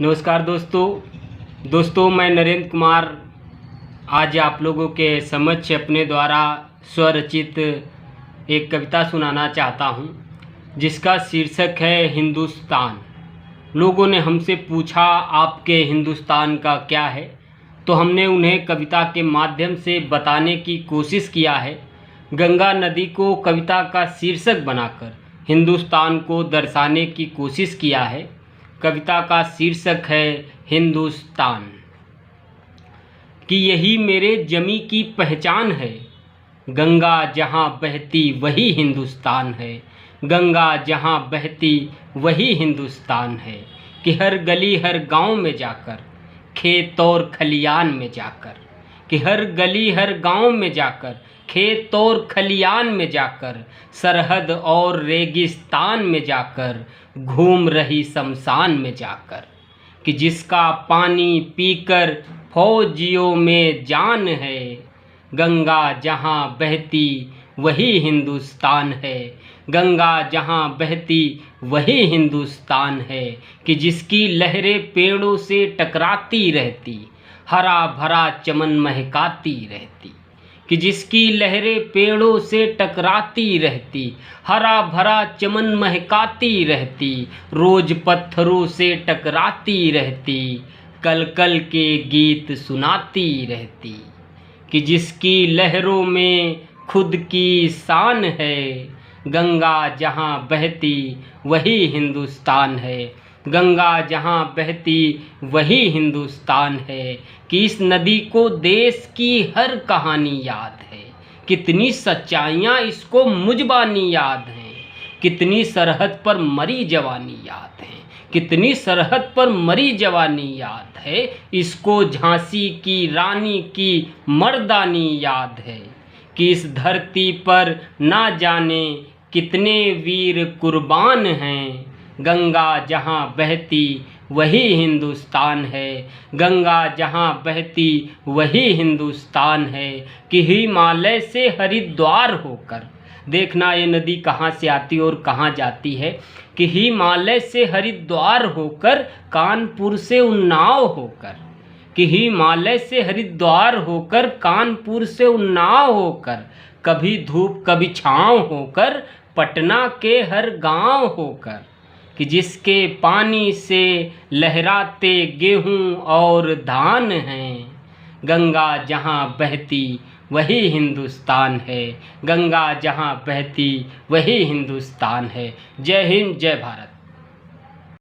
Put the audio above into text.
नमस्कार दोस्तों मैं नरेंद्र कुमार आज आप लोगों के समक्ष अपने द्वारा स्वरचित एक कविता सुनाना चाहता हूं, जिसका शीर्षक है हिंदुस्तान। लोगों ने हमसे पूछा आपके हिंदुस्तान का क्या है, तो हमने उन्हें कविता के माध्यम से बताने की कोशिश किया है। गंगा नदी को कविता का शीर्षक बनाकर हिंदुस्तान को दर्शाने की कोशिश किया है। कविता का शीर्षक है हिंदुस्तान। कि यही मेरे जमी की पहचान है, गंगा जहाँ बहती वही हिंदुस्तान है। गंगा जहाँ बहती वही हिंदुस्तान है। कि हर गली हर गांव में जाकर, खेत और खलियान में जाकर, कि हर गली हर गांव में जाकर, खेत और खलियान में जाकर, सरहद और रेगिस्तान में जाकर, घूम रही शमशान में जाकर। कि जिसका पानी पीकर फौजियों में जान है, गंगा जहाँ बहती वही हिंदुस्तान है। गंगा जहाँ बहती वही हिंदुस्तान है। कि जिसकी लहरें पेड़ों से टकराती रहती, हरा भरा चमन महकाती रहती। कि जिसकी लहरें पेड़ों से टकराती रहती, हरा भरा चमन महकाती रहती, रोज पत्थरों से टकराती रहती, कल कल के गीत सुनाती रहती। कि जिसकी लहरों में खुद की शान है, गंगा जहाँ बहती वही हिंदुस्तान है। गंगा जहाँ बहती वही हिंदुस्तान है। कि इस नदी को देश की हर कहानी याद है, कितनी सच्चाइयाँ इसको मुजबानी याद हैं। कितनी सरहद पर मरी जवानी याद है, कितनी सरहद पर मरी जवानी याद है। इसको झांसी की रानी की मर्दानी याद है। कि इस धरती पर ना जाने कितने वीर कुर्बान हैं, गंगा जहाँ बहती वही हिंदुस्तान है। गंगा जहाँ बहती वही हिंदुस्तान है। कि हिमालय से हरिद्वार होकर, देखना ये नदी कहाँ से आती और कहाँ जाती है। कि हिमालय से हरिद्वार होकर, कानपुर से उन्नाव होकर, कि हिमालय से हरिद्वार होकर, कानपुर से उन्नाव होकर, कभी धूप कभी छाँव होकर, पटना के हर गांव होकर। कि जिसके पानी से लहराते गेहूं और धान हैं, गंगा जहाँ बहती वही हिंदुस्तान है। गंगा जहाँ बहती वही हिंदुस्तान है। जय हिंद, जय भारत।